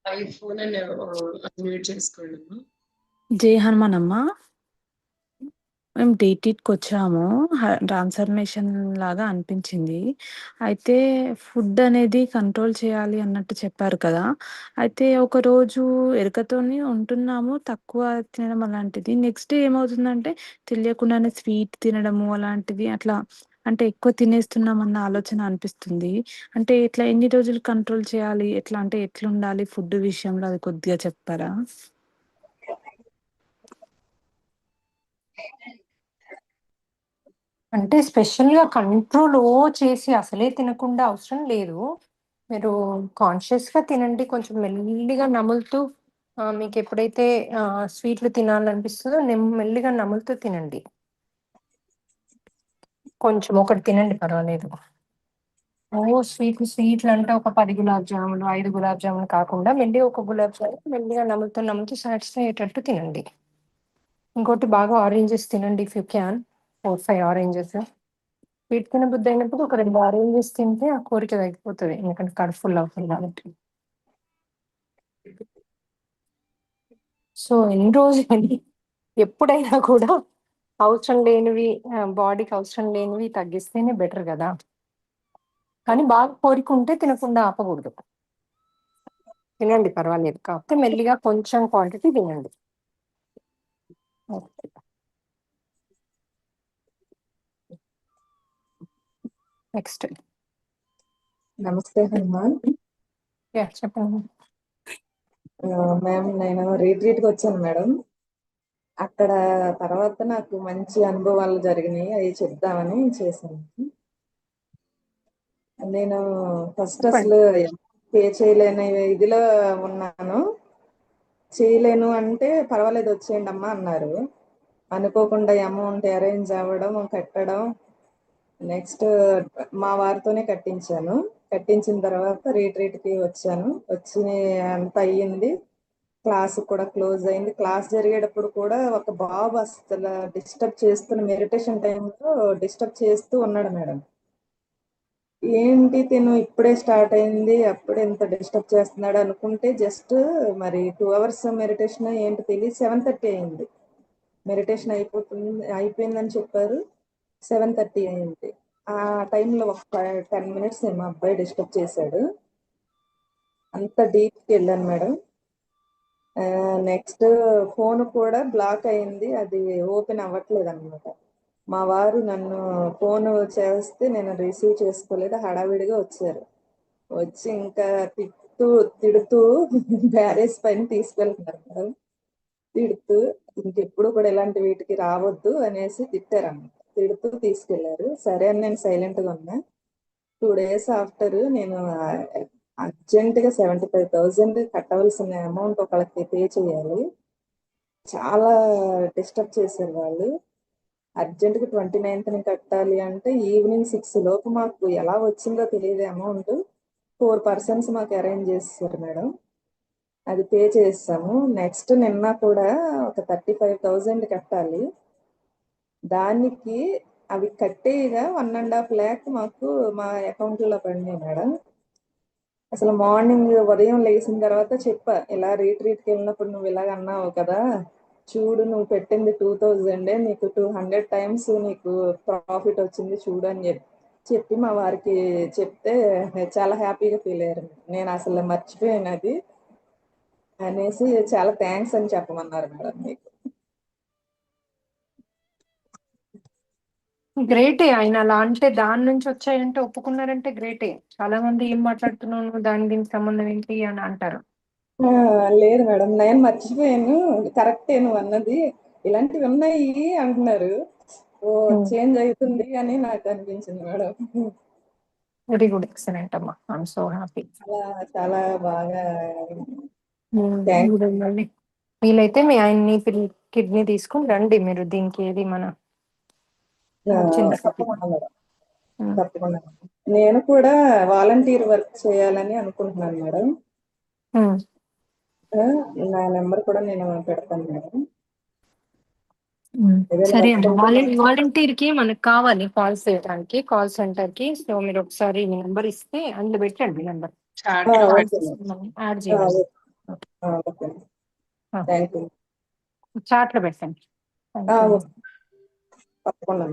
IPhone అని unmute చేసుకోండి. జై హనుమాన్ అమ్మ. మేము డీటీకి వచ్చాము. ట్రాన్స్ఫర్మేషన్ లాగా అనిపించింది. అయితే ఫుడ్ అనేది కంట్రోల్ చేయాలి అన్నట్టు చెప్పారు కదా. అయితే ఒకరోజు ఎరుకతోని ఉంటున్నాము, తక్కువ తినడం అలాంటిది. నెక్స్ట్ డే ఏమవుతుందంటే తెలియకుండానే స్వీట్ తినడము అలాంటిది అట్లా, అంటే ఎక్కువ తినేస్తున్నామన్న ఆలోచన అనిపిస్తుంది. అంటే ఇట్లా ఎన్ని రోజులు కంట్రోల్ చేయాలి, ఎట్లా అంటే ఎట్లుండాలి ఫుడ్ విషయంలో, అది కొద్దిగా చెప్తారా? అంటే స్పెషల్గా కంట్రోల్ చేసి అసలే తినకుండా అవసరం లేదు. మీరు కాన్షియస్గా తినండి, కొంచెం మెల్లిగా నములుతూ. మీకు ఎప్పుడైతే స్వీట్లు తినాలనిపిస్తుందో మెల్లిగా నములుతూ తినండి. కొంచెం ఒకటి తినండి, పర్వాలేదు. స్వీట్లు అంటే ఒక 10 గులాబ్ జాములు, 5 గులాబ్ జాములు కాకుండా మెల్లిగా ఒక గులాబ్ జామున్ మెల్లిగా నములుతూ సాటిస్ఫై అయ్యేటట్టు తినండి. ఇంకోటి బాగా ఆరెంజెస్ తినండి, if you can. 4-5 oranges. Sweet తిన బుద్ధి అయినప్పుడు ఒక 2 ఆరెంజెస్ తింటే ఆ కోరిక తగ్గిపోతుంది, ఎందుకంటే కడుపు ఫుల్ అవుతుంది కాబట్టి. సో ఎన్ని రోజులు ఎప్పుడైనా కూడా అవసరం లేనివి, బాడీకి అవసరం లేనివి తగ్గిస్తేనే బెటర్ కదా. కానీ బాగా కోరిక ఉంటే తినకుండా ఆపకూడదు. తినండి, పర్వాలేదు, కాకపోతే మెల్లిగా కొంచెం క్వాంటిటీ తినండి. నెక్స్ట్. నమస్తే హనుమాన్. చెప్పండి. మ్యామ్, నేను రీట్రీట్కి వచ్చాను మేడం. అక్కడ తర్వాత నాకు మంచి అనుభవాలు జరిగినాయి, అవి చెప్దామని చేశాను. నేను ఫస్ట్ అసలు పే చేయలేని ఇదిలో ఉన్నాను. చేయలేను అంటే పర్వాలేదు వచ్చేయండి అమ్మా అన్నారు. అనుకోకుండా అమౌంట్ అరేంజ్ అవ్వడం, కట్టడం. నెక్స్ట్ మా వారితోనే కట్టించాను. కట్టించిన తర్వాత రీట్రీట్కి వచ్చాను. వచ్చి అంత అయ్యింది. క్లాస్ కూడా క్లోజ్ అయింది. క్లాస్ జరిగేటప్పుడు కూడా ఒక బాబు అసలు డిస్టర్బ్ చేస్తున్న, మెడిటేషన్ టైంలో డిస్టర్బ్ చేస్తూ ఉన్నాడు మేడం. ఏంటి తిను ఇప్పుడే స్టార్ట్ అయింది, అప్పుడే ఇంత డిస్టర్బ్ చేస్తున్నాడు అనుకుంటే జస్ట్ మరి 2 hours మెడిటేషన్ ఏంటి తెలియదు. 7:30 అయింది. మెడిటేషన్ అయిపోయిందని చెప్పారు. 7:30 అయింది. ఆ టైంలో ఒక 10 minutes మా అబ్బాయి డిస్టర్బ్ చేశాడు. అంత డీప్కి వెళ్ళాను మేడం. నెక్స్ట్ ఫోన్ కూడా బ్లాక్ అయింది, అది ఓపెన్ అవ్వట్లేదు అనమాట. మా వారు నన్ను ఫోన్ చేస్తే నేను రిసీవ్ చేసుకోలేదు, హడావిడిగా వచ్చారు. వచ్చి ఇంకా తిడుతూ బ్యారేజ్ పైన తీసుకెళ్తున్నారు మేడం. తిడుతూ ఇంకెప్పుడు కూడా ఇలాంటి వీటికి రావద్దు అనేసి తిట్టారన్నమాట. తిడుతూ తీసుకెళ్లారు. సరే అని నేను సైలెంట్గా ఉన్నా. 2 days ఆఫ్టర్ నేను అర్జెంటుగా 75,000 కట్టవలసిన అమౌంట్ ఒకళ్ళకి పే చేయాలి. చాలా డిస్టర్బ్ చేశారు వాళ్ళు. అర్జెంటుగా 29th కట్టాలి అంటే ఈవినింగ్ 6 లోపు మాకు ఎలా వచ్చిందో తెలియదు అమౌంట్. 4 persons మాకు అరేంజ్ చేస్తారు మేడం. అది పే చేస్తాము. నెక్స్ట్ నిన్న కూడా ఒక 35,000 కట్టాలి. దానికి అవి కట్టేగా 1.5 lakh మాకు మా అకౌంట్లో పడినాయి మేడం. అసలు మార్నింగ్ ఉదయం లేచిన తర్వాత చెప్పా, ఇలా రీట్రీట్కి వెళ్ళినప్పుడు నువ్వు ఇలాగ అన్నావు కదా, చూడు నువ్వు పెట్టింది 2,000, నీకు 200 times నీకు ప్రాఫిట్ వచ్చింది చూడు అని చెప్పి మా వారికి చెప్తే చాలా హ్యాపీగా ఫీల్ అయ్యారు. నేను అసలు మర్చిపోయాను అది అనేసి చాలా థ్యాంక్స్ అని చెప్పమన్నారు మేడం. మీకు గ్రేటే, ఆయన అలా అంటే దాని నుంచి వచ్చాయంటే ఒప్పుకున్నారంటే గ్రేటే. చాలా మంది ఏం మాట్లాడుతున్నాను, దీనికి సంబంధం ఏంటి అని అంటారు. లేదు మేడం, నేను మర్చిపోయాను, కరెక్టే నువ్వు అన్నది, ఇలాంటివి ఉన్నాయి అంటున్నారు. ఓ చేంజ్ అవుతుంది అని నాకు అనిపించింది మేడం. వెరీ గుడ్, ఎక్సలెంట్ అమ్మా, ఐఎమ్ సో హ్యాపీ. చాలా బాగా వీలైతే మీ ఆయన్ని కిడ్నీ తీసుకుని రండి మీరు, దీనికి ఏది మన తప్పకుండా. నేను కూడా వాలంటీర్ వర్క్ చేయాలని అనుకుంటున్నాను మేడం. నా నెంబర్ కూడా నేను పెడతాను మేడం. సరే అండి, వాలంటీర్ కి మనకు కావాలి కాల్ చేయడానికి, కాల్ సెంటర్ కి. సో మీరు ఒకసారి మీ నెంబర్ ఇస్తే అందులో పెట్టండి నెంబర్, యాడ్ చేయండి. ఓకే ఆ, థ్యాంక్ యూ. చాట్లో పెట్టండి. Thank you. ఓకే తప్పకుండా.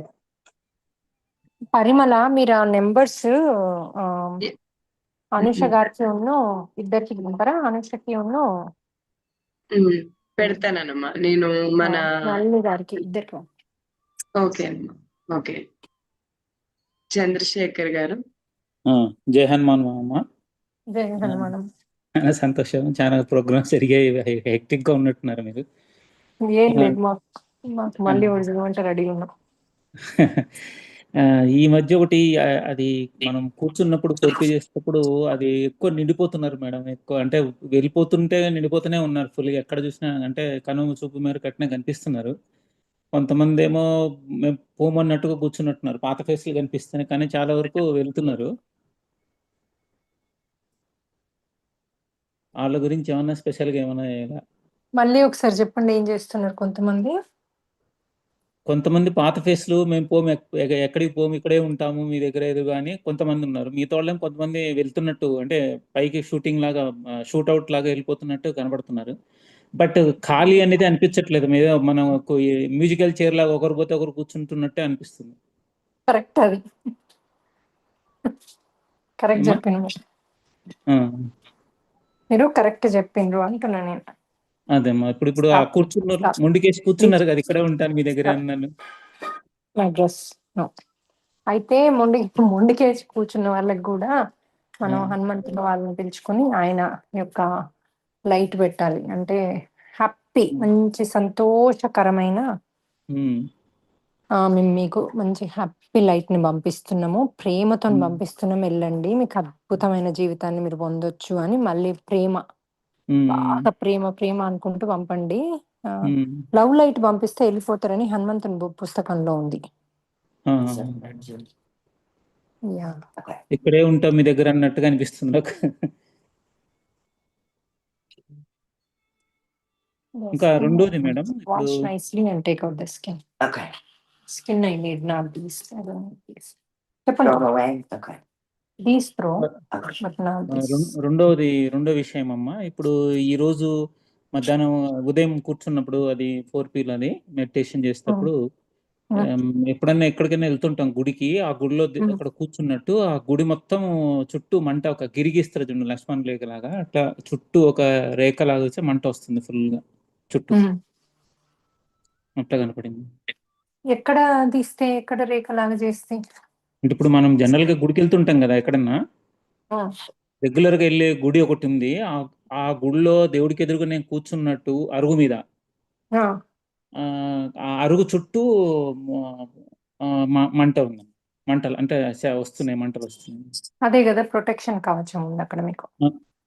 పరిమళ మీరు ఆ నెంబర్స్ ఎ- అనుష ఉమ్, గారికి ఉన్ను ఇద్దరికి పంపరా, అనుషకి ఉన్ను ఉమ్, పెడతానమ్మా నేను మన నళిని గారికి ఇద్దరికి. ఓకే అమ్మా. ఓకే చంద్రశేఖర్ గారు. జై హనుమాన్ అమ్మ. జై హనుమానం. చాలా సంతోషం. చాలా ప్రోగ్రామ్స్ జరిగాయి. హెక్టిక్ గా ఉన్నట్టున్నారు మీరు. ఏం ఆ, లేదు, మాకు మళ్ళీ ఒరిజినల్ రెడీ ఉన్నాం. ఆ, ఈ మధ్య ఒకటి అది మనం కూర్చున్నప్పుడు పొర్పి చేసేటప్పుడు అది ఎక్కువ నిండిపోతున్నారు మేడం. ఎక్కువ అంటే వెళ్ళిపోతుంటే నిండిపోతూనే ఉన్నారు ఫుల్గా. ఎక్కడ చూసినా అంటే కను చూపు మేర కట్టినా కనిపిస్తున్నారు. కొంతమంది ఏమో మేము పోమన్నట్టుగా కూర్చున్నట్టున్నారు. పాత ఫేస్లు కనిపిస్తున్నాయి కానీ చాలా వరకు వెళ్తున్నారు. వాళ్ళ గురించి ఏమన్నా స్పెషల్గా ఏమన్నా మళ్ళీ ఒకసారి చెప్పండి, ఏం చేస్తున్నారు కొంతమంది? కొంతమంది పాత ఫేస్లు మేము పోము, ఎక్కడికి పోము, ఇక్కడే ఉంటాము మీ దగ్గర ఎదురుగా అని కొంతమంది ఉన్నారు. మిగతా వాళ్ళేమో కొంతమంది వెళ్తున్నట్టు అంటే పైకి షూటింగ్ లాగా షూట్అవుట్ లాగా వెళ్ళిపోతున్నట్టు కనబడుతున్నారు. బట్ ఖాళీ అనేది అనిపించట్లేదు. మీద మనం మ్యూజికల్ చైర్ లాగా ఒకరు పోతే ఒకరు కూర్చుంటున్నట్టే అనిపిస్తుంది. కరెక్ట్, అది కరెక్ట్ ఏమ్మా? చెప్పిండ్రు. ఆ, మీరు కరెక్ట్ చెప్పిండ్రు అంటున్నా నేను. అదేమ్మా. ఇప్పుడు ఆ Stop. కూర్చున్నారు, Stop. మొండికేసి కూర్చున్నారు కదా, ఇక్కడే ఉంటాను మీ దగ్గర Stop. అన్నాను. My dress. No. అయితే మొండికేసి కూర్చున్న వాళ్ళకి కూడా మనం హనుమంతుల వాళ్ళని పిలుచుకొని ఆయన యొక్క లైట్ పెట్టాలి. అంటే హ్యాపీ, మంచి సంతోషకరమైన ఉమ్, మేము మీకు మంచి హ్యాపీ లైట్ ని పంపిస్తున్నాము, ప్రేమతో ఉమ్, పంపిస్తున్నాం, వెళ్ళండి మీకు అద్భుతమైన జీవితాన్ని మీరు పొందొచ్చు అని మళ్ళీ ప్రేమ, ఉమ్, బాగా ప్రేమ ప్రేమ అనుకుంటూ పంపండి. ఉమ్, లవ్ లైట్ పంపిస్తే వెళ్ళిపోతారని హనుమంతుని పుస్తకంలో ఉంది. ఆ, యా. ఇక్కడే ఉంటాం మీ దగ్గర అన్నట్టుగా అనిపిస్తుంది నాకు. ఇంకా రెండోది మేడం, ఇప్పుడు wash nicely and take out the skin. Okay. Skin I need not these. చెప్పండి. These throw but not this. రెండో విషయం అమ్మా. ఇప్పుడు ఈ రోజు మధ్యాహ్నం ఉదయం కూర్చున్నప్పుడు అది 4P అది మెడిటేషన్ చేసేటప్పుడు ఎప్పుడన్నా ఎక్కడికైనా వెళ్తుంటాం గుడికి. ఆ గుడిలో అక్కడ కూర్చున్నట్టు ఆ గుడి మొత్తం చుట్టూ మంట, ఒక గిరిగిస్తారు చూడండి లక్ష్మణ్ రేఖ లాగా, అట్లా చుట్టూ ఒక రేఖ లాగా వచ్చి మంట వస్తుంది ఫుల్ గా చుట్టూ. అట్లా కనపడింది. ఎక్కడ తీస్తే, ఎక్కడ రేఖలాగా చేస్తే? అంటే ఇప్పుడు మనం జనరల్ గా గుడికి వెళ్తుంటాం కదా ఎక్కడన్నా, రెగ్యులర్ గా వెళ్ళే గుడి ఒకటి ఉంది. ఆ గుడిలో దేవుడికి ఎదురుగా నేను కూర్చున్నట్టు అరుగు మీద, ఆ అరుగు చుట్టూ మంట ఉంది. మంటలు అంటే వస్తున్నాయి, మంటలు వస్తున్నాయి. అదే కదా ప్రొటెక్షన్ కవచం ఉంది అక్కడ మీకు.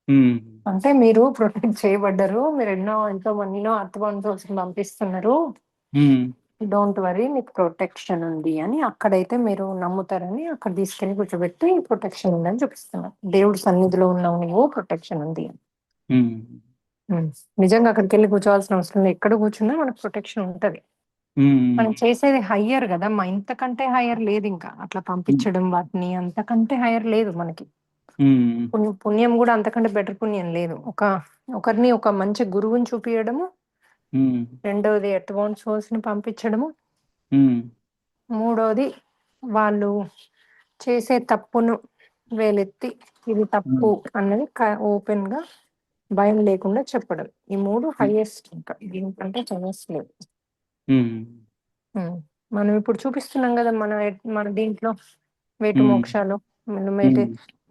ఉమ్, అంటే మీరు ప్రొటెక్ట్ చేయబడ్డారు, మీరు ఎంతో మందిలో అర్థవంతులు పంపిస్తున్నారు, ఉమ్, డోంట్ వరీ మీకు ప్రొటెక్షన్ ఉంది అని. అక్కడైతే మీరు నమ్ముతారని అక్కడ తీసుకెళ్లి కూర్చోబెట్టి ప్రొటెక్షన్ ఉందని చూపిస్తున్నారు. దేవుడి సన్నిధిలో ఉన్నావు నువ్వు, ప్రొటెక్షన్ ఉంది అని. ఉమ్, నిజంగా అక్కడికి వెళ్ళి కూర్చోవాల్సిన అవసరం లేదు, ఎక్కడ కూర్చున్నా మనకు ప్రొటెక్షన్ ఉంటది. మనం చేసేది హయ్యర్ కదా, ఇంతకంటే హయ్యర్ లేదు ఇంకా. అట్లా పంపించడం వాటిని అంతకంటే హయ్యర్ లేదు మనకి. పుణ్యం కూడా అంతకంటే బెటర్ పుణ్యం లేదు. ఒకరిని ఒక మంచి గురువుని చూపించడము, రెండవది ఎర్త్ సోర్స్ ని పంపించడము, మూడవది వాళ్ళు చేసే తప్పును వేలెత్తి ఇది తప్పు అన్నది ఓపెన్ గా భయం లేకుండా చెప్పడం. ఈ మూడు హైయెస్ట్, ఇంకా దీనికంటే హైయెస్ట్ లేదు. మనం ఇప్పుడు చూపిస్తున్నాం కదా మన దీంట్లో వేటు మోక్షాలు.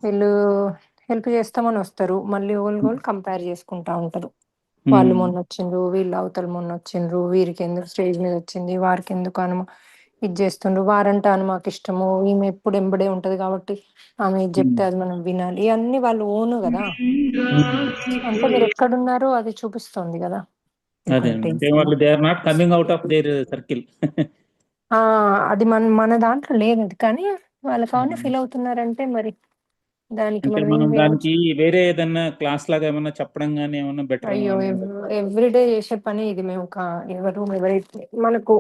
వీళ్ళు హెల్ప్ చేస్తామని వస్తారు, మళ్ళీ ఓల్గోల్ కంపేర్ చేసుకుంటా ఉంటారు. వాళ్ళు మొన్న వచ్చిండ్రు, వీళ్ళు అవతల మొన్న వచ్చిండ్రు, వీరికి ఎందుకు స్టేజ్ మీద వచ్చింది, వారికి ఎందుకు ఇది చేస్తుండ్రు, వారంటే అని మాకు ఇష్టము, ఈమె ఎప్పుడు ఎంబడే ఉంటది కాబట్టి ఆమె ఇది చెప్తే అది మనం వినాలి. ఇవన్నీ వాళ్ళు ఓను కదా. అంటే మీరు ఎక్కడున్నారో అది చూపిస్తుంది కదా. అదే అంటే వాళ్ళు they are not coming out of their circle. అది మన దాంట్లో లేదు అది, కానీ వాళ్ళు కావాలని ఫీల్ అవుతున్నారంటే మరి దానికి అంటే మనం మనం ఏం దానికి వేరే ఏదన్నా క్లాస్ లాగా ఏమన్నా చెప్పడం గానీ ఏమన్నా బెటర్. అయ్యో, ఎవ్రీడే చేసే పని ఇది. మేము ఎవరైతే మనకు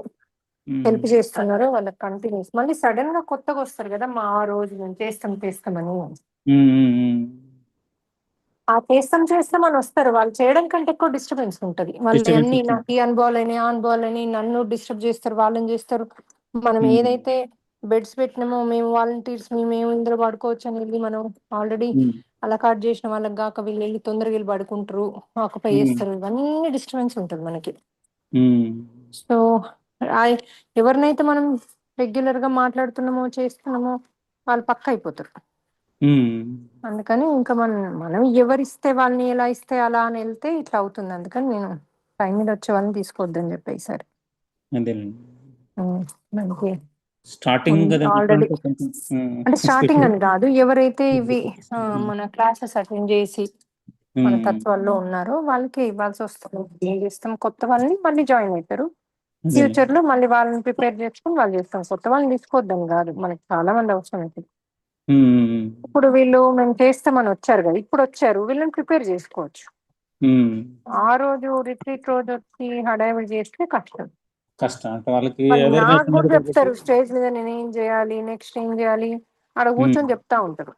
హెల్ప్ చేస్తున్నారో వాళ్ళకి కంటిన్యూస్, మళ్ళీ సడన్ గా కొత్తగా వస్తారు కదా, మా ఆ రోజు మేము చేస్తామని. ఆ చేస్తాం అని వస్తారు. వాళ్ళు చేయడం కంటే ఎక్కువ డిస్టర్బెన్స్ ఉంటది. వాళ్ళు డిస్టర్బెన్స్ అన్ని వచ్చింది. నాకు ఈ అనుభవాలని, ఆ అనుభవాలని నన్ను డిస్టర్బ్ చేస్తారు, వాళ్ళని చేస్తారు. మనం ఉమ్, ఏదైతే బెడ్స్ పెట్టినామో మేము వాలంటీర్స్ మేము ఇందులో పడుకోవచ్చు అని వెళ్ళి మనం ఆల్రెడీ ఉమ్, అలాకాట్ చేసిన వాళ్ళకి గాక వీళ్ళు వెళ్ళి తొందరగా వెళ్ళి పడుకుంటారు, ఆక్యుపై ఉమ్, చేస్తారు. ఇవన్నీ డిస్టర్బెన్స్ ఉంటుంది మనకి. ఉమ్, సో ఎవరినైతే మనం రెగ్యులర్ గా మాట్లాడుతున్నామో చేస్తున్నామో వాళ్ళు పక్క అయిపోతారు. ఉమ్. అందుకని ఇంకా మనం ఎవరిస్తే వాళ్ళని ఎలా ఇస్తే అలా అని వెళ్తే ఇట్లా అవుతుంది. అందుకని నేను టైం మీద వచ్చే వాళ్ళని తీసుకోవద్దని చెప్పి ఈసారి అదేనండి. మనకి స్టార్టింగ్ కదా ఆల్రెడీ అంటే కొంచెం అంటే స్టార్టింగ్ ఎస్పెషల్లీ అని కాదు, ఎవరైతే ఇవి మన క్లాసెస్ అటెండ్ చేసి మన తత్వాల్లో ఉన్నారో వాళ్ళకి ఇవ్వాల్సి వస్తుంది. ఏం చేస్తాం, కొత్త వాళ్ళని మళ్ళీ జాయిన్ అవుతారు. ఫ్యూచర్ లో మళ్ళీ వాళ్ళని ప్రిపేర్ చేసుకుని వాళ్ళు చేస్తాం. కొత్త వాళ్ళని తీసుకోవద్దని కాదు, మనకి చాలా మంది అవసరం అవుతుంది. ఇప్పుడు వీళ్ళు మేము చేస్తామని వచ్చారు కదా, ఇప్పుడు వచ్చారు, వీళ్ళని ప్రిపేర్ చేసుకోవచ్చు. ఆ రోజు రిట్రీట్ రోజు వచ్చి హడావిడి చేస్తే కష్టం. కష్టం అంటే వాళ్ళకి వాళ్ళు అవేర్నెస్ నాకు కూడా ఉండదు కాబట్టి. చెప్తారు స్టేజ్ మీద నేను ఏం చేయాలి, నెక్స్ట్ ఏం చేయాలి అక్కడ కూర్చొని చెప్తా ఉంటారు.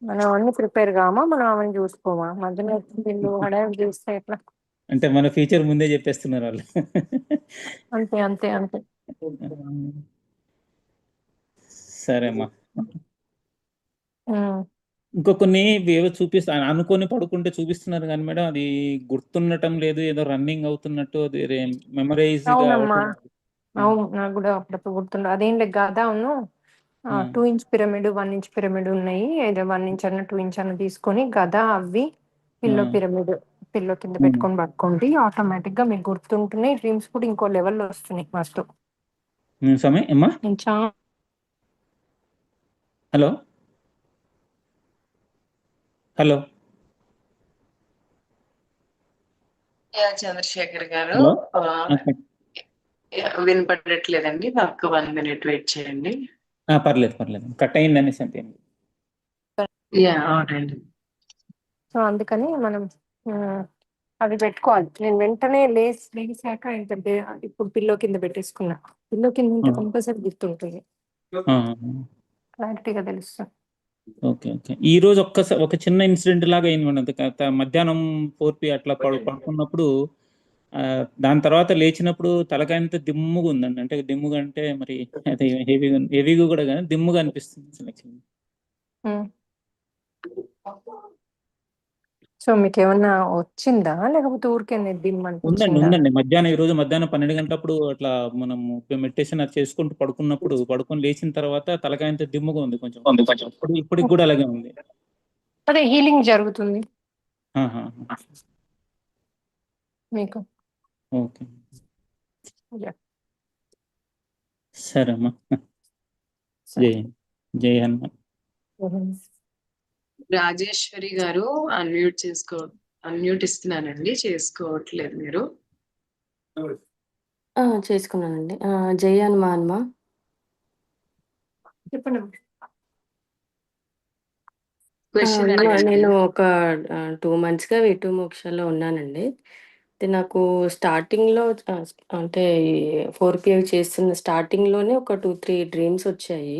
మనం అన్ని ప్రిపేర్ కామా, మనం అవన్నీ చూసుకోమా, మధ్యలో వీళ్ళు హడావిడి చేస్తే ఎట్లా? అంటే మన ఫ్యూచర్ ముందే చెప్పేస్తున్నారు వాళ్ళు. అంతే అంతే అంతే. సరే అమ్మా. ఉమ్. ఇంకో కొన్ని ఏవో చూపిస్తా అనుకొని పడుకుంటే చూపిస్తున్నారు కానీ మేడం అది గుర్తుండటం లేదు, ఏదో రన్నింగ్ అవుతున్నట్టు, అది మెమరైజ్ అవునమ్మా, కావటం. అవును, నాకు కూడా అప్పుడప్పుడు గుర్తుండ. అదేం లేదు కదా, అవును 2 ఇంచ్ పిరమిడ్ 1 ఇంచ్ పిరమిడ్ ఉన్నాయి. ఏదో 1 ఇంచ్ అన్న 2 ఇంచ్ అన్న తీసుకొని గదా అవి పిల్లో పిరమిడ్ పిల్లో కింద పెట్టుకొని పట్టుకోండి. ఆటోమేటిక్ గా మీకు గుర్తుంటున్నాయి. డ్రీమ్స్ కూడా ఇంకో లెవెల్లో వస్తున్నాయి మస్తు. సమయం అమ్మా. నేను హలో హలో చంద్రశేఖర్ గారు, హలో వినపడట్లేదండి. నాకు 1 minute వెయిట్ చేయండి. పర్లేదు పర్లేదు, కట్ అయింది అనేసి అంతే. అవునండి. సో అందుకని మనం అవి పెట్టుకోవాలి. నేను వెంటనే లేసాక ఇప్పుడు పిల్లో కింద పెట్టేసుకున్నా. పిల్లో కింద ఉంటే కంపల్సరీ గుర్తుంటుంది, క్లారిటీగా తెలుస్తుంది. Okay okay. ఈ రోజు ఒక చిన్న ఇన్సిడెంట్ లాగా అయింది మేడం. మధ్యాహ్నం 4 p అట్లా పడుకున్నప్పుడు దాని తర్వాత లేచినప్పుడు తలకాయంతా దిమ్ముగా ఉందండి. అంటే దిమ్ముగా అంటే మరి అది హెవీగా కూడా కానీ దిమ్ముగా అనిపిస్తుంది. సో మీకు ఏమన్నా వచ్చిందా, లేకపోతే ఊరికే దిమ్ ఉందండి అనిపించిందా? ఉందండి. ఈ రోజు మధ్యాహ్నం 12 గంటలప్పుడు అట్లా మనము మెడిటేషన్ అది చేసుకుంటూ పడుకొని లేచిన తర్వాత తలకాయంతా దిమ్ముగా ఉంది కొంచెం. ఇప్పటికి కూడా అలాగే ఉంది. అదే హీలింగ్ జరుగుతుంది ఆహా. మీకు. ఓకే సరే అమ్మా. జై జై హనుమాన్. రాజేశ్వరి గారు అన్మ్యూట్ ఇస్తున్నానండి, చేసుకోవట్లేదు మీరు. చేసుకున్నానండి. జై హనుమాన్ మా. చెప్పండి. క్వశ్చన్ నేను అడగండి. ఒక 2 మంత్స్‌గా వేటు మోక్షలో ఉన్నానండి. అయితే నాకు స్టార్టింగ్‌లో అంటే 4PI చేస్తున్న స్టార్టింగ్‌లోనే ఒక 2, 3 డ్రీమ్స్ వచ్చాయి.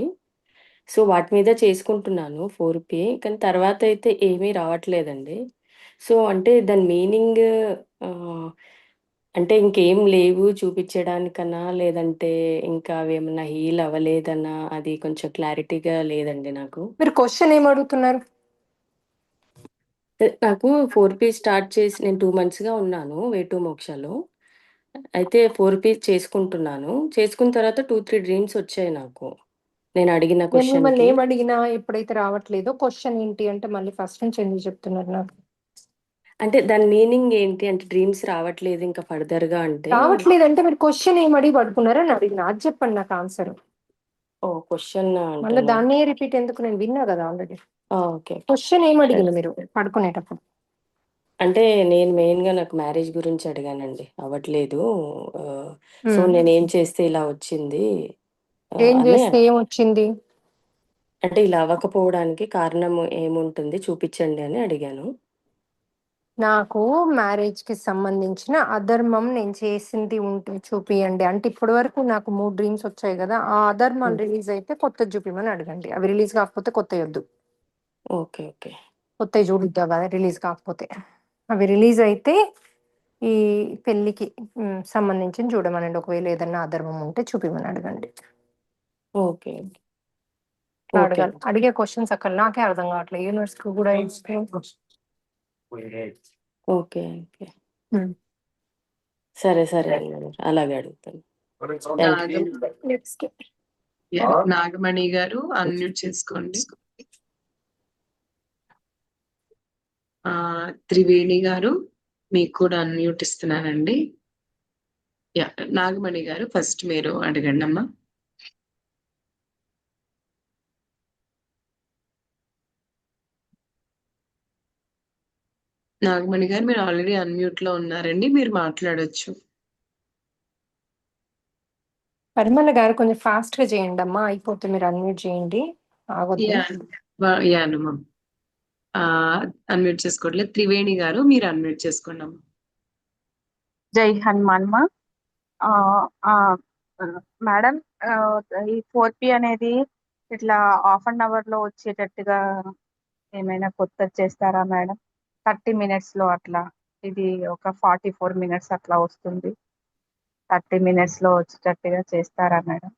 సో, వాటి మీద చేసుకుంటున్నాను 4PI. కానీ తర్వాత అయితే ఏమీ రావట్లేదండి. సో, అంటే దాని మీనింగ్ ఆహ్, అంటే ఇంకేం లేవు చూపించడానికనా? లేదంటే ఇంకా అవేమన్నా హీల్ అవ్వలేదనా? అది కొంచెం క్లారిటీగా లేదండి నాకు. మీరు క్వశ్చన్ ఏం అడుగుతున్నారు? నాకు 4పీ స్టార్ట్ చేసి నేను 2 మంత్స్‌గా ఉన్నాను వేటు మోక్షలో. అయితే 4పీ చేసుకుంటున్నాను. చేసుకున్న తర్వాత 2, 3 డ్రీమ్స్ వచ్చాయి నాకు. నేను అడిగిన నేను మిమ్మల్ని క్వెషన్‌కి. ఏం అడిగినా ఎప్పుడైతే రావట్లేదో క్వశ్చన్ ఏంటి అంటే మళ్ళీ ఫస్ట్ నుంచి ఎందుకు చెప్తున్నారు నాకు? అంటే దాని మీనింగ్ ఏంటి? అంటే డ్రీమ్స్ రావట్లేదు ఇంకా ఫర్దర్‌గా అంటే. రావట్లేదంటే మీరు క్వశ్చన్ ఏం అడిగి పడుకున్నారని అడిగిన. అది చెప్పండి నాకు ఆన్సర్. క్వెషన్ మళ్ళీ అంటున్నారు. దాన్నే రిపీట్ ఎందుకు? నేను విన్నా కదా ఆల్రెడీ. ఓకే. క్వశ్చన్ ఏం అడిగిన మీరు పడుకునేటప్పుడు? అంటే నేను మెయిన్‌గా నాకు మ్యారేజ్ గురించి అడిగానండి. అవ్వట్లేదు. సో నేనేం చేస్తే ఇలా వచ్చింది ఏం అని. చేస్తే ఏమొచ్చింది? అంటే ఇలా అవ్వకపోవడానికి కారణం ఏముంటుంది చూపించండి అని అడిగాను. నాకు మ్యారేజ్ కి సంబంధించిన అధర్మం నేను చేసింది ఉంటే చూపియండి అంటే ఇప్పటి వరకు నాకు 3 డ్రీమ్స్ వచ్చాయి కదా, ఆ అధర్మం రిలీజ్ అయితే కొత్తది చూపిమని అడగండి. అవి రిలీజ్ కాకపోతే కొత్తవి వద్దు. ఓకే. ఓకే. కొత్తవి చూడిద్దాం కదా రిలీజ్ కాకపోతే. అవి రిలీజ్ అయితే ఈ పెళ్ళికి సంబంధించింది చూడమనండి. ఒకవేళ ఏదన్నా అధర్మం ఉంటే చూపిమని అడగండి. ఓకే. ఇట్లా ఓకే. అడగాలి. అడిగే క్వశ్చన్స్ అక్కడ నాకే అర్థం కావట్లేదు. యూనివర్స్‌కి కూడా ఇస్తే ఓకే. ఓకే. సరే. సరే అండి. అలాగే అడుగుతాను. Thank you. నెక్స్ట్ నాగమణి గారు అన్మ్యూట్ చేసుకోండి. త్రివేణి గారు మీకు కూడా అన్మ్యూట్ ఇస్తున్నానండి. నాగమణి గారు ఫస్ట్ మీరు అడగండి అమ్మా. నాగమణి గారు మీరు ఆల్రెడీ అన్మ్యూట్ లో ఉన్నారండి, మీరు మాట్లాడొచ్చు. పరిమళ గారు కొంచెం ఫాస్ట్ గా చేయండి అమ్మా, అయిపోతే మీరు అన్మ్యూట్ చేయండి. ఆగొద్దు. యానమ్మా అన్మ్యూట్ చేసుకోవట్లేదు. త్రివేణి గారు మీరు అన్మ్యూట్ చేసుకోండి అమ్మా. జై హనుమాన్ మా. మేడం, ఈ 4P అనేది ఇట్లా హాఫ్ అన్ అవర్ లో వచ్చేటట్టుగా ఏమైనా కొత్తది చేస్తారా మేడం? 30 minutes లో అట్లా. ఇది ఒక 44 minutes అట్లా వస్తుంది. 30 minutes లో వచ్చేటట్టుగా చేస్తారా మేడం?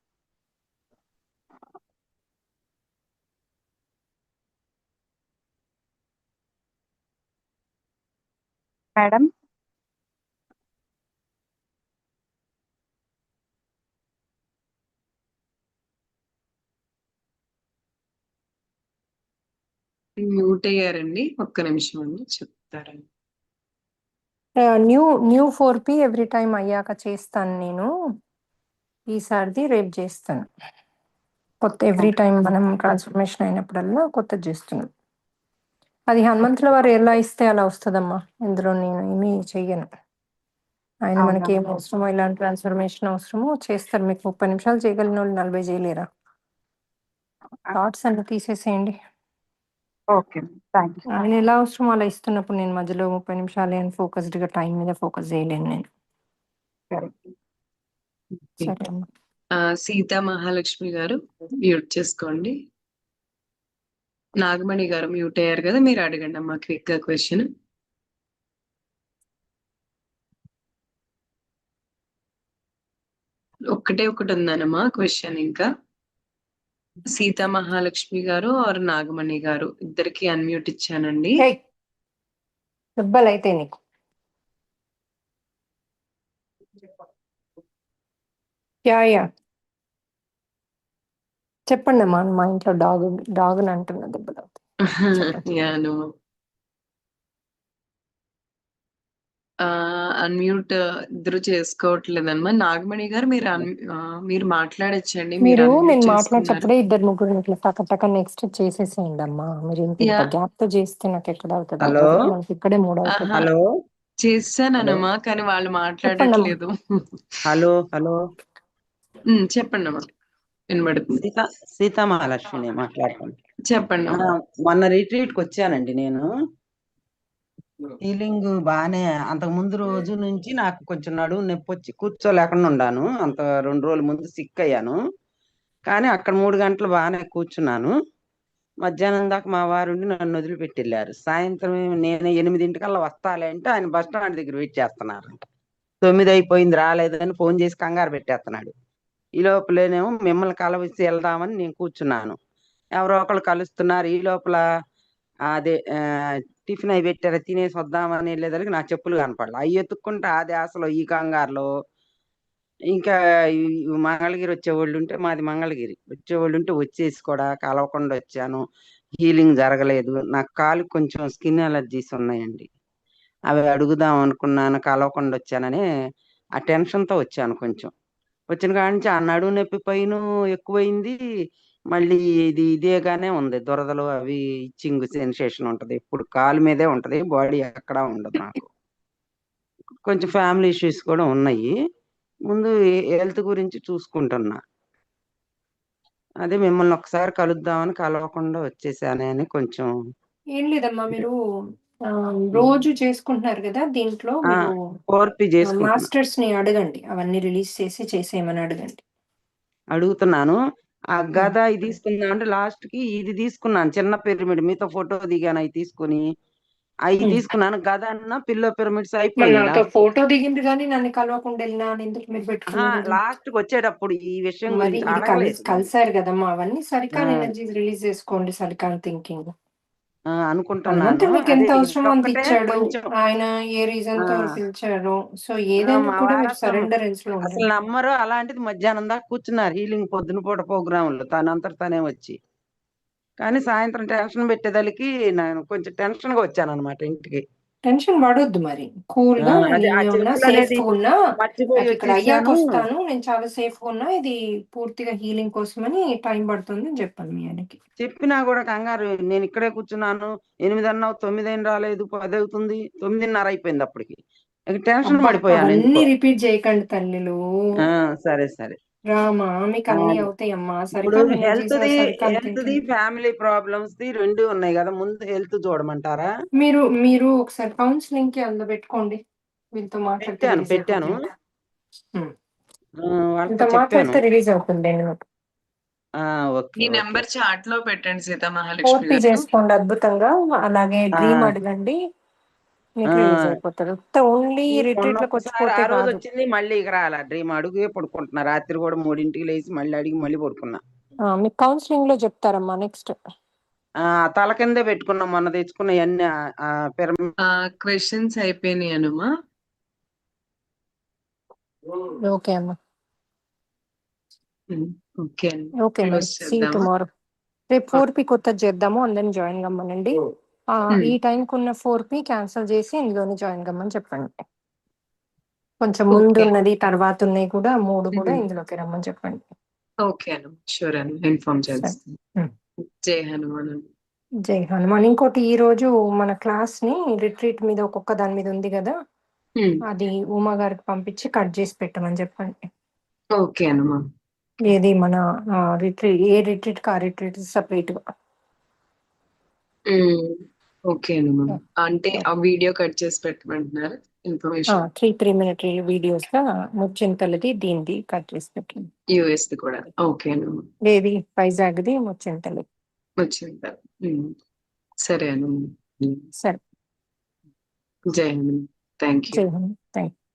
మేడం మ్యూట్ అయ్యారండి, ఒక్క నిమిషం అండి చెప్తారండి. న్యూ 4P ఎవ్రీ టైం అయ్యాక చేస్తాను నేను. ఈసారిది రేపు చేస్తాను. కొత్త ఎవ్రీ టైం మనం ట్రాన్స్ఫర్మేషన్ అయినప్పుడల్లా కొత్తది చేస్తున్నాం. అది హనుమంతుల వారు ఎలా ఇస్తే అలా వస్తుందమ్మా. ఇందులో నేను ఏమీ చెయ్యను. ఆయన మనకి ఏం అవసరమో, ఇలాంటి ట్రాన్స్ఫర్మేషన్ అవసరమో చేస్తారు. మీకు 30 నిమిషాలు చేయగలిగిన వాళ్ళు 40 చేయలేరా? థాట్స్ అన్ని తీసేసేయండి. Okay, thank you. ఆయన ఎలా అవసరమో అలా ఇస్తున్నప్పుడు నేను మధ్యలో 30 నిమిషాలు అని ఫోకస్డ్ గా టైం మీద ఫోకస్ చేయలేను నేను. సరే అమ్మా. సీతా మహాలక్ష్మి గారు మ్యూట్ చేసుకోండి. నాగమణి గారు మ్యూట్ అయ్యారు కదా, మీరు అడగండి అమ్మా క్విక్ గా క్వశ్చన్. ఒకటి ఉందనమ్మా క్వశ్చన్. ఇంకా సీతా మహాలక్ష్మి గారు ఆర్ నాగమణి గారు ఇద్దరికి అన్మ్యూట్ ఇచ్చానండి. దెబ్బలైతే నీకు యా చెప్పండి అమ్మా. మా ఇంట్లో డాగ్ అంటున్నా దెబ్బలు అవుతాయి. యాను అన్మ్యూట్ ఇద్దరు చేసుకోవట్లేదమ్మా. నాగమణి గారు మీరు మాట్లాడచ్చండి. మీరు unmute నేను చేసుకున్నారు. మాట్లాడేటప్పుడే 2-3 ఇట్లా టక నెక్స్ట్ చేసేసేయండి అమ్మా. మీరు ఇంత గ్యాప్ తో చేస్తే నాకు ఎక్కడ అవుతుంది? హలో మనకి ఇక్కడే 3 అవుతుంది. హలో చేశానమ్మా, కానీ వాళ్ళు చెప్పండి అమ్మా. మాట్లాడట్లేదు. హలో హలో చెప్పండి అమ్మా, వినబడుతుంది. సీతా మహాలక్ష్మిని మాట్లాడతాను. చెప్పండి అమ్మా. మొన్న రిట్రీట్ కి వచ్చానండి నేను. ఫీలింగ్ బాగానే, అంతకు ముందు రోజు నుంచి నాకు కొంచెం నడుము నొప్పి వచ్చి కూర్చోలేకుండా ఉన్నాను. అంత 2 రోజుల ముందు సిక్ అయ్యాను. కానీ అక్కడ 3 గంటలు బాగానే కూర్చున్నాను. మధ్యాహ్నం దాకా మా వారు ఉండి నన్ను వదిలిపెట్టి వెళ్ళారు. సాయంత్రం నేను 8 వస్తాలే అంటే ఆయన బస్ స్టాండ్ దగ్గర వెయిట్ చేస్తున్నారు. 9 అయిపోయింది రాలేదని ఫోన్ చేసి కంగారు పెట్టేస్తున్నాడు. ఈ లోపలేనేమో మిమ్మల్ని కలవచ్చి వెళ్దామని నేను కూర్చున్నాను. ఎవరో ఒకళ్ళు కలుస్తున్నారు. ఈ లోపల అదే టిఫిన్ అవి పెట్టారు, తినేసి వద్దామని వెళ్ళేదానికి నా చెప్పులు కనపడలేదు. అవి ఎత్తుక్కుంటే ఆ ధ్యాసలో ఈ కంగారులో ఇంకా మంగళగిరి వచ్చేవాళ్ళు ఉంటే, మాది మంగళగిరి, వచ్చేవాళ్ళు ఉంటే వచ్చేసి కూడా కలవకుండా వచ్చాను. హీలింగ్ జరగలేదు. నాకు కాలుకి కొంచెం స్కిన్ అలర్జీస్ ఉన్నాయండి. అవి అడుగుదాం అనుకున్నాను, కలవకుండా వచ్చానని ఆ టెన్షన్తో వచ్చాను. కొంచెం వచ్చిన కాడి నుంచి ఆ నడుము నొప్పి పైన ఎక్కువైంది. మళ్ళీ ఇదేగానే ఉంది. దురదలు అవి ఇచ్చింగ్ సెన్సేషన్ ఉంటది. ఇప్పుడు కాలు మీదే ఉంటది, బాడీ ఎక్కడా ఉండదు. నాకు కొంచెం ఫ్యామిలీ ఇష్యూస్ కూడా ఉన్నాయి. ముందు హెల్త్ గురించి చూసుకుంటున్నా. అదే మిమ్మల్ని ఒకసారి కలుద్దామని కలవకుండా వచ్చేసానే అని కొంచెం. ఏం లేదమ్మా, మీరు రోజు చేసుకుంటున్నారు కదా, దీంట్లో మీరు 4P చేసుకుంటున్నా. మాస్టర్స్ ని అడగండి, అవన్నీ రిలీజ్ చేసి చేసేయమని అడగండి. అడుగుతున్నాను. ఆ గద ఇది తీసుకుందాం అంటే లాస్ట్ కి ఇది తీసుకున్నాను, చిన్న పిరమిడ్. మీతో ఫోటో దిగాను అవి తీసుకుని, అవి తీసుకున్నాను. గద అన్న పిల్లో పిరమిడ్స్ మరి అయిపోయినాయి నాతో లాస్ట్. ఫోటో దిగింది కానీ నన్ను కలవకుండా వెళ్ళినా అని ఎందుకు మీరు పెట్టుకున్నారు ఇది? లాస్ట్ కి వచ్చేటప్పుడు ఈ విషయం మరి గురించి ఇది అడగలేదు. కలిసారు కదమ్మా, అవన్నీ ఆ, సరికాని ఎనర్జీస్ రిలీజ్ చేసుకోండి. సరికాని థింకింగ్. అనుకుంటున్నాను. హనుమంతుడు మీకు అదే ఎంత అవసరమో అంత ఇదొక్కటే ఇచ్చాడు. కొంచెం. ఆయన ఏ రీజన్ ఆ, తో పిలిచాడు. సో ఆ, ఏదైనా మా కూడా వారు మీరు సరెండరెన్స్ లో అసలు ఉండండి. నమ్మరు. అలాంటిది మధ్యాహ్నం దాకా కూర్చున్నారు హీలింగ్ పొద్దున పూట ప్రోగ్రాంలు తనంతట తనే వచ్చి. కానీ సాయంత్రం టెన్షన్ పెట్టేదలికి నేను కొంచెం టెన్షన్ గా వచ్చాను అనమాట ఇంటికి. టెన్షన్ పడొద్దు. మరి కూల్ గా నేను అదే ఆ ఏమన్నా చెప్పులు సేఫ్ అనేది గా ఉన్నా, మర్చిపోయి నాకు ఇక్కడ అయ్యాక వచ్చేసాను. వస్తాను, నేను చాలా సేఫ్ గా ఉన్నా, ఇది పూర్తిగా హీలింగ్ కోసమని టైం పడుతుంది అని చెప్పాను మీ ఆయనకి. చెప్పినా కూడా కంగారు. నేను ఇక్కడే కూర్చున్నాను, 8 అన్నావు, 9 అయిన రాలేదు, 10 అవుతుంది, 9:30 అయిపోయింది అప్పటికి. ఇక టెన్షన్ అబ్బా, పడిపోయాను అవన్నీ ఎందుకో. రిపీట్ చేయకండి తల్లిలు. సరే సరే. రామా, మీకు ఆ, అన్ని అవుతాయమ్మా. ఇప్పుడు సరికాని హెల్త్ ఎనర్జీస్, ది సరికాని health the thinking. Family problems the 2 ఉన్నాయి కదా. ముందు హెల్త్ చూడమంటారా? మీరు మీరు ఒకసారి కౌన్సిలింగ్ కి పెట్టుకోండి. వీళ్ళతో మాట్లాడితే పెట్టాను రిలీజ్ పెట్టాను అయిపోతుంది. ఉమ్. వాళ్ళతో వీళ్ళతో చెప్పాను. మాట్లాడితే రిలీజ్ అవుతుంది. ఓకే ఈ ఓకే. నెంబర్ చాట్ లో పెట్టండి సీతామహాలక్ష్మి 4P గారు. చేసుకోండి అద్భుతంగా. అలాగే ఆ, డ్రీమ్ అడగండి, మీకు ఆ, రిలీజ్ అయిపోతారు. ఓన్లీ ఈ మొన్న రిట్రీట్ లకు ఒక్కసారి వచ్చిపోతే ఆ రోజు కాదు. వచ్చింది, మళ్ళీ ఇక రాలా. డ్రీమ్ అడుగే పడుకుంటున్నా. రాత్రి కూడా 3ంటికి లేచి మళ్ళీ అడిగి మళ్ళీ పడుకున్నా. మీకు కౌన్సిలింగ్ లో చెప్తారమ్మా నెక్స్ట్. తల కిందే పెట్టుకున్నాం మొన్న తెచ్చుకున్న అన్ని పిరమిడ్. క్వశ్చన్స్ అయిపోయినాయి అనుమా. ఓకే అమ్మా. ఓకే అండి, ఓకే మరి, క్లోజ్ సీ చేద్దామా? టుమారో. రేపు 4P కొత్తది చేద్దాము, అందరిని జాయిన్ కమ్మనండి. ఈ టైంకి ఉన్న 4P క్యాన్సిల్ చేసి ఇందులోనే జాయిన్ కమ్మని చెప్పండి. కొంచెం ముందు ఓకే. ఉన్నది, తర్వాత ఉన్నాయి కూడా 3 కూడా ఇందులోకి రమ్మని చెప్పండి. ఓకే అను, షూర్ అను, ఇన్ఫార్మ్ సరే. చేస్తాను. జై హనుమాన్. జై హనుమాన్. ఇంకోటి, ఈ రోజు మన క్లాస్ ని రిట్రీట్ మీద ఒక్కొక్క దాని మీద ఉంది కదా, అది ఉమా గారికి పంపించి కట్ చేసి పెట్టమని చెప్పండి. ఓకే అనుమా. ఏది మన రిట్రీట్, ఏ రిట్రీట్ కా రిట్రీట్ సపరేట్ గా. ఓకే అనుమా. అంటే ఆ వీడియో కట్ చేసి పెట్టమంటున్నారు ఇన్ఫర్మేషన్. 3 మినిట్ వీడియోస్ గా ముచ్చింతలది దీనిది కట్ చేసి పెట్టండి. యూఎస్ ది కూడా. ఓకే అనుమా. ఏది వైజాగ్ది ముచ్చింతలు. వచ్చింది. సరే అనుమా. సరే. జై హనుమాన్. Thank you. జై హింద్. Thank you.